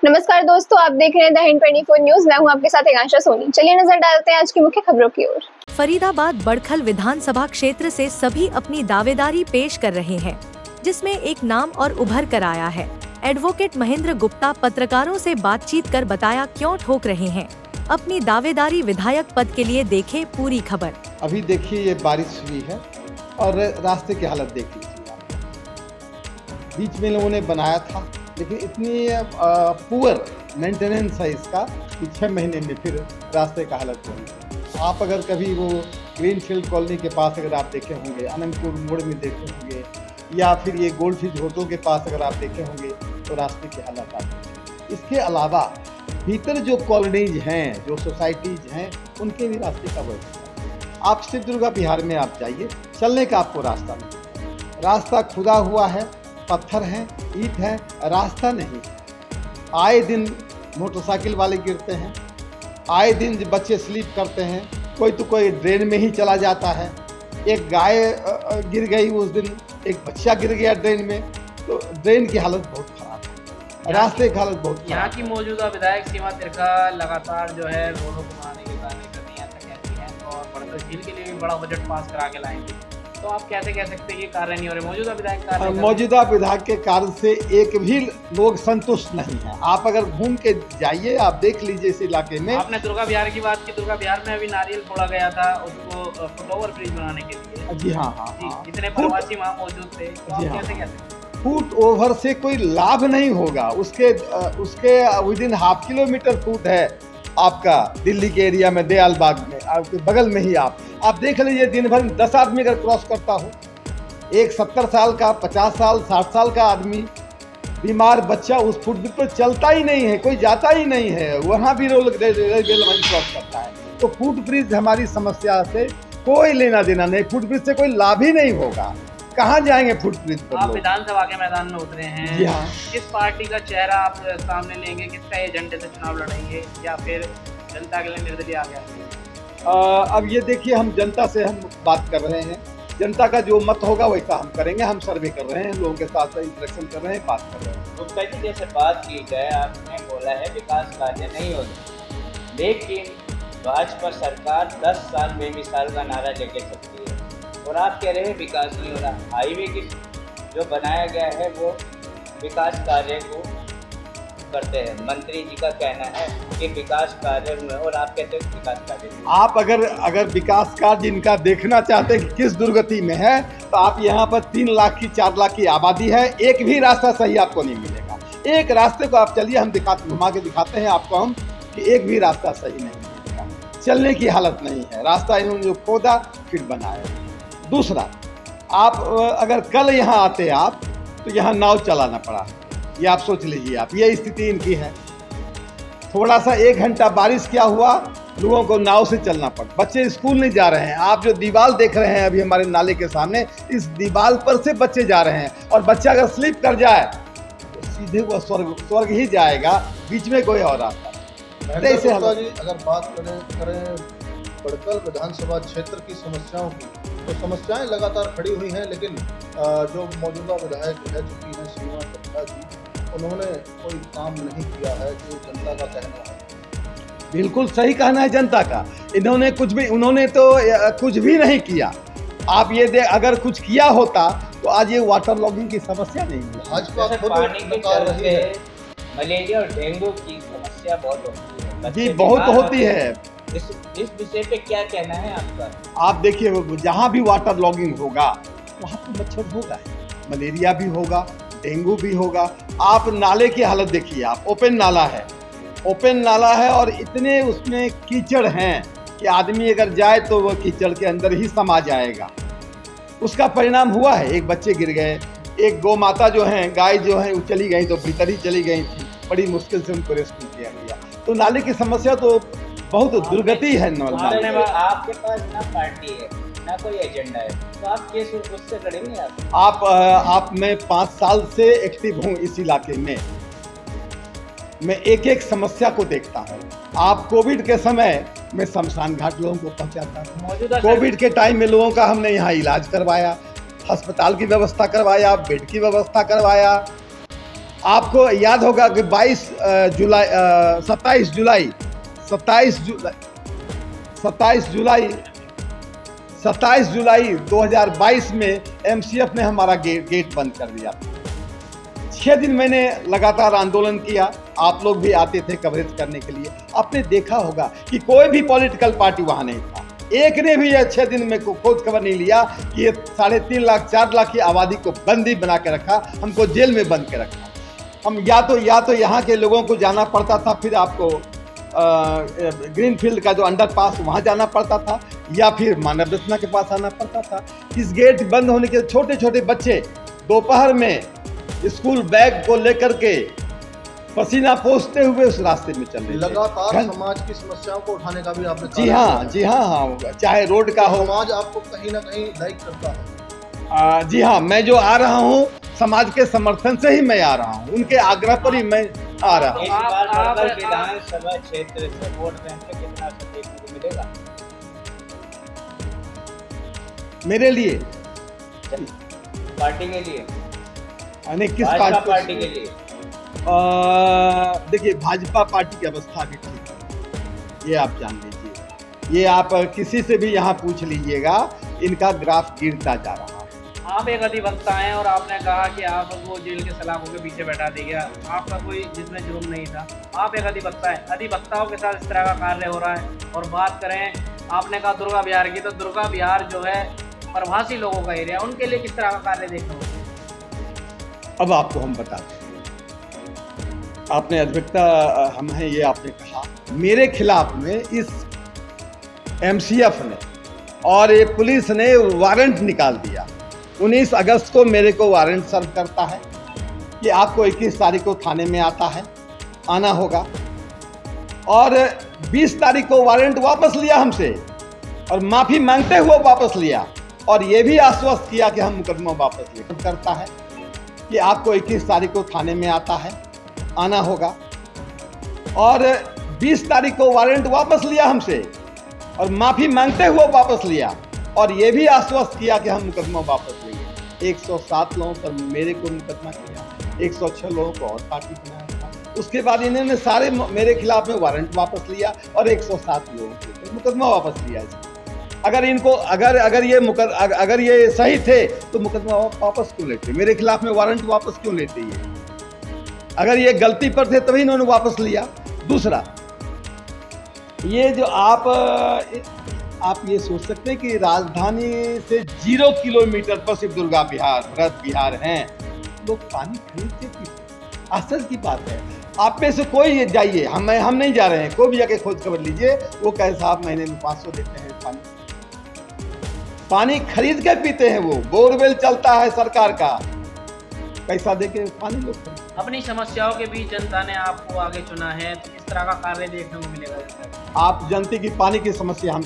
नमस्कार दोस्तों, आप देख रहे हैं द हिंद 24 न्यूज। मैं हूं आपके साथ आकांक्षा सोनी। चलिए नजर डालते हैं आज की मुख्य खबरों की ओर। फरीदाबाद बड़खल विधानसभा क्षेत्र से सभी अपनी दावेदारी पेश कर रहे हैं, जिसमें एक नाम और उभर कर आया है। एडवोकेट महेंद्र गुप्ता पत्रकारों से बातचीत कर बताया क्यों ठोक रहे हैं अपनी दावेदारी विधायक पद के लिए। देखे पूरी खबर। अभी देखिए ये बारिश हुई है और रास्ते की हालत देख लीजिए। बीच में लोगों ने बनाया था, लेकिन इतनी पुअर मेंटेनेंस है इसका कि 6 महीने में फिर रास्ते का हालत होगी। आप अगर कभी वो ग्रीनफील्ड कॉलोनी के पास अगर आप देखे होंगे, अनंतपुर मोड़ में देखे होंगे, या फिर ये गोल्डफिश होटल के पास अगर आप देखे होंगे, तो रास्ते की हालत आती है। इसके अलावा भीतर जो कॉलोनीज हैं, जो सोसाइटीज हैं, उनके भी रास्ते का व्यवस्था है। आप सिर्फ दुर्गा बिहार में आप जाइए, चलने का आपको रास्ता नहीं, रास्ता खुदा हुआ है, पत्थर है, ईंट है, रास्ता नहीं। आए दिन मोटरसाइकिल वाले गिरते हैं, आए दिन बच्चे स्लीप करते हैं, कोई तो कोई ड्रेन में ही चला जाता है। एक गाय गिर गई उस दिन, एक बच्चा गिर गया ड्रेन में। तो ड्रेन की हालत बहुत खराब है, रास्ते की हालत बहुत खराब। यहाँ की मौजूदा विधायक सीमा तिरखा लगातार जो है रोडों को बनाने के कार्य कर रही हैं और बड़खल झील के लिए भी बड़ा बजट पास करा के लाएंगे। तो आप कैसे कह सकते हैं ये कार्य नहीं हो रहे? मौजूदा विधायक कार्य मौजूदा विधायक के कार्य से एक भी लोग संतुष्ट नहीं है। आप अगर घूम के जाइए, आप देख लीजिए इस इलाके में। आपने दुर्गा बिहार की बात की, दुर्गा बिहार में अभी नारियल फोड़ा गया था उसको फुटओवर ब्रिज बनाने के लिए। जी हाँ, जितने प्रवासी वहाँ मौजूद थे, तो आप कैसे कह सकते हैं? फुट ओवर से कोई लाभ नहीं होगा। उसके विद इन ½ किलोमीटर फुट है आपका दिल्ली के एरिया में, दयालबाग में, आपके बगल में ही। आप देख लीजिए, दिन भर 10 आदमी अगर क्रॉस करता हो, एक 70 साल का, 50 साल, 60 साल का आदमी, बीमार बच्चा उस फुटब्रिज पर चलता ही नहीं है, कोई जाता ही नहीं है। वहाँ भी रेलवे लाइन क्रॉस करता है। तो फुटब्रिज हमारी समस्या से कोई लेना देना नहीं, फुटब्रिज से कोई लाभ ही नहीं होगा। कहाँ जाएंगे फुटब्रिज पर? आप विधानसभा के मैदान में उतरे हैं। जी हाँ। किस पार्टी का चेहरा आप सामने लेंगे? किसका एजेंडे से चुनाव लड़ेंगे, या फिर जनता के लिए निर्दलीय आ गया? अब ये देखिए, हम जनता से हम बात कर रहे हैं। जनता का जो मत होगा वैसा हम करेंगे। हम सर्वे कर रहे हैं, लोगों के साथ इंटरेक्शन कर रहे हैं, बात कर रहे हैं। गुप्ता जी, जैसे बात की जाए, आपने बोला है विकास कार्य नहीं होते, लेकिन भाजपा सरकार 10 साल बेमिसाल का नारा लेके चलती है और आप कह रहे हैं विकास नहीं हो रहा। हाईवे की जो बनाया गया है वो विकास कार्य को करते हैं। मंत्री जी का कहना है कि विकास कार्य हुए और आप कहते हैं विकास कार्य। आप अगर विकास कार्य इनका देखना चाहते हैं कि किस दुर्गति में है, तो आप यहाँ पर 3 लाख की 4 लाख की आबादी है, एक भी रास्ता सही आपको नहीं मिलेगा। एक रास्ते को आप चलिए, हम घुमा के दिखाते हैं आपको हम कि एक भी रास्ता सही नहीं मिलेगा। चलने की हालत नहीं है। रास्ता इन्होंने जो खोदा फिर बनाया। दूसरा, आप अगर कल यहाँ आते आप, तो यहाँ नाव चलाना पड़ा। ये आप सोच लीजिए, आप ये स्थिति इनकी है। थोड़ा सा 1 घंटा बारिश क्या हुआ, लोगों को नाव से चलना पड़ा। बच्चे स्कूल नहीं जा रहे हैं। आप जो दीवार देख रहे हैं अभी हमारे नाले के सामने, इस दीवार पर से बच्चे जा रहे हैं, और बच्चा अगर स्लिप कर जाए तो सीधे वो स्वर्ग ही जाएगा। बीच में कोई और रास्ता नहीं। जी, अगर बात करें बड़खल विधानसभा क्षेत्र की समस्याओं की, तो समस्याएं लगातार खड़ी हुई हैं, लेकिन जो मौजूदा विधायक रह चुकी हैं सीमा तिरखा जी, उन्होंने कोई काम नहीं किया है जो जनता का कहना है। बिल्कुल सही कहना है जनता का। उन्होंने तो कुछ भी नहीं किया। आप ये अगर कुछ किया होता तो आज ये वाटर लॉगिंग की समस्या नहीं है। भाजपा पानी की रही है। मलेरिया और डेंगू की समस्या बहुत होती है जी, बहुत होती है। इस विषय पे क्या कहना है आपका? आप देखिए, जहाँ भी वाटर लॉगिंग होगा वहाँ पे मच्छर होगा, मलेरिया भी होगा, डेंगू भी होगा। आप नाले की हालत देखिए, आप ओपन नाला है और इतने उसमें कीचड़ हैं कि आदमी अगर जाए तो वो कीचड़ के अंदर ही समा जाएगा। उसका परिणाम हुआ है, एक बच्चे गिर गए, एक गौ माता जो है, गाय जो है, वो चली गई तो भीतर ही चली गई थी। बड़ी मुश्किल से उनको रेस्क्यू किया गया। तो नाले की समस्या तो बहुत दुर्गति है। आपके पास ना पार्टी है ना कोई एजेंडा है, तो आप केस उससे लड़ेंगे? आप मैं 5 साल से एक्टिव हूँ इस इलाके में। मैं एक समस्या को देखता हूँ। आप कोविड के समय में शमशान घाट लोगों को पहुँचाता हूँ। कोविड के टाइम में लोगों का हमने यहाँ इलाज करवाया, अस्पताल की व्यवस्था करवाया, बेड की व्यवस्था करवाया। आपको याद होगा कि 27 जुलाई 2022 में एमसीएफ ने हमारा गेट बंद कर दिया। 6 दिन मैंने लगातार आंदोलन किया, आप लोग भी आते थे कवरेज करने के लिए। आपने देखा होगा कि कोई भी पॉलिटिकल पार्टी वहां नहीं था, एक ने भी 6 दिन में खोज खबर नहीं लिया कि ये 3.5 लाख 4 लाख की आबादी को बंदी बना के रखा, हमको जेल में बंद के रखा। हम या तो यहाँ के लोगों को जाना पड़ता था, फिर आपको ग्रीनफील्ड का जो अंडरपास वहाँ जाना पड़ता था, या फिर मानव रत्ना के पास आना पड़ता था। इस गेट बंद होने के छोटे छोटे बच्चे दोपहर में स्कूल बैग को लेकर के पसीना पोंछते हुए उस रास्ते में चल रहे थे। लगातार समाज की समस्याओं को उठाने का भी आपने जी हाँ, चाहे रोड का हो। समाज आपको कहीं ना कहीं लाइक करता है। जी हाँ, मैं जो आ रहा हूँ समाज के समर्थन से ही मैं आ रहा हूँ, उनके आग्रह पर ही मैं आ रहा हूँ। इस बार बड़कल विधानसभा क्षेत्र से वोट बैंक में कितना देखने को मिलेगा मेरे लिए, पार्टी के लिए, यानी किस पार्टी के लिए? देखिए, भाजपा पार्टी की अवस्था भी ठीक है, ये आप जान लीजिए। ये आप किसी से भी यहाँ पूछ लीजिएगा, इनका ग्राफ गिरता जा रहा है। आप एक अधिवक्ता हैं और आपने कहा कि आप वो जेल के सलाखों के पीछे बैठा दिया, आपका कोई जिसमें जुर्म नहीं था। आप एक अधिवक्ता हैं, अधिवक्ताओं के साथ इस तरह का कार्य हो रहा है। और बात करें, आपने कहा दुर्गा विहार की, तो दुर्गा विहार जो है प्रवासी लोगों का एरिया, उनके लिए किस तरह का कार्य देखना होगा? अब आपको हम बताते हैं, आपने अधिवक्ता हम हैं ये आपने कहा, मेरे खिलाफ में इस एमसीएफ ने और ये पुलिस ने वारंट निकाल दिया। 19 अगस्त को मेरे को वारंट सर्व करता है कि आपको 21 तारीख को थाने में आना होगा, और 20 तारीख को वारंट वापस लिया हमसे और माफ़ी मांगते हुए वापस लिया, और ये भी आश्वस्त किया कि हम मुकदमा वापस ले करता है कि आपको 21 तारीख को थाने में आना होगा, और 20 तारीख को वारंट वापस लिया हमसे और माफ़ी मांगते हुए वापस लिया, और ये भी आश्वस्त किया कि हम मुकदमा वापस लेंगे। 107 लोगों पर मेरे को मुकदमा किया, 106 लोगों को और पार्टी बनाया था। उसके बाद इन्होंने सारे मेरे खिलाफ में वारंट वापस लिया और 107 लोगों के मुकदमा वापस लिया। अगर इनको अगर ये सही थे तो मुकदमा वापस क्यों लेते, मेरे खिलाफ में वारंट वापस क्यों लेते? ये अगर ये गलती पर थे तभी इन्होंने वापस लिया। दूसरा, ये जो आप ये सोच सकते हैं कि राजधानी से 0 किलोमीटर पर सिर्फ दुर्गा विहार, भरत विहार हैं, लोग पानी खरीद के पीते। आश्चर्य की बात है। आप में से कोई जाइए, हम नहीं जा रहे हैं, कोई भी जाके खोज खबर लीजिए, वो कहे साहब महीने में 500 देते हैं, पानी खरीद के पीते हैं। वो बोरवेल चलता है सरकार का, पैसा देके पानी लोग खरीदते हैं। अपनी समस्याओं के बीच जनता ने आपको आगे चुना है, तो किस तरह का कार्य देखने को मिलेगा? आप जनता की पानी की समस्या हम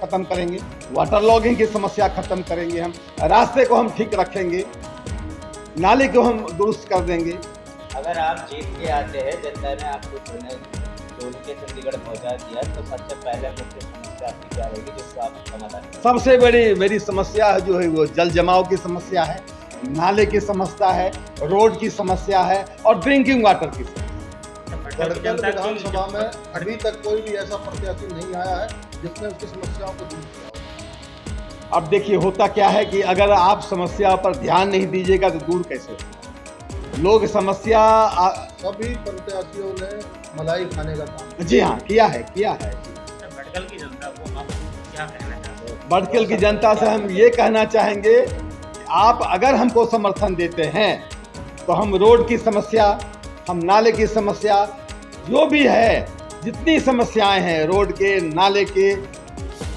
खत्म करेंगे, वाटर लॉगिंग की समस्या खत्म करेंगे, हम रास्ते को हम ठीक रखेंगे, नाले को हम दुरुस्त कर देंगे। अगर आप जीत के आते हैं, जनता ने आपको चुन के चंडीगढ़ पहुंचा दिया, तो सबसे पहले मुख्य समस्या आपकी क्या रहेगी जिसको आप समाधान? सबसे बड़ी मेरी समस्या जो है वो जल जमाव की समस्या है, नाले की समस्या है, रोड की समस्या है और ड्रिंकिंग वाटर की समस्या। बड़कल विधानसभा में अभी तक कोई भी ऐसा प्रत्याशी नहीं आया है जिसने उसकी समस्याओं को दूर किया। अब देखिए, होता क्या है कि अगर आप समस्या पर ध्यान नहीं दीजिएगा तो दूर कैसे होगा? लोग समस्या सभी प्रत्याशियों ने मलाई खाने का काम, जी हाँ, किया है। भटकल की जनता को आप क्या कहना चाहते हो? भटकल की जनता से हम ये कहना चाहेंगे कि आप अगर हमको समर्थन देते हैं तो हम रोड की समस्या, हम नाले की समस्या, जो भी है, जितनी समस्याएं हैं रोड के, नाले के,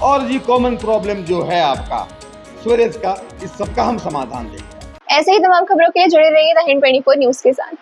और ये कॉमन प्रॉब्लम जो है आपका सीवरेज का, इस सब का हम समाधान देंगे। ऐसे ही तमाम खबरों के लिए जुड़े रहिए द हिंद 24 न्यूज के साथ।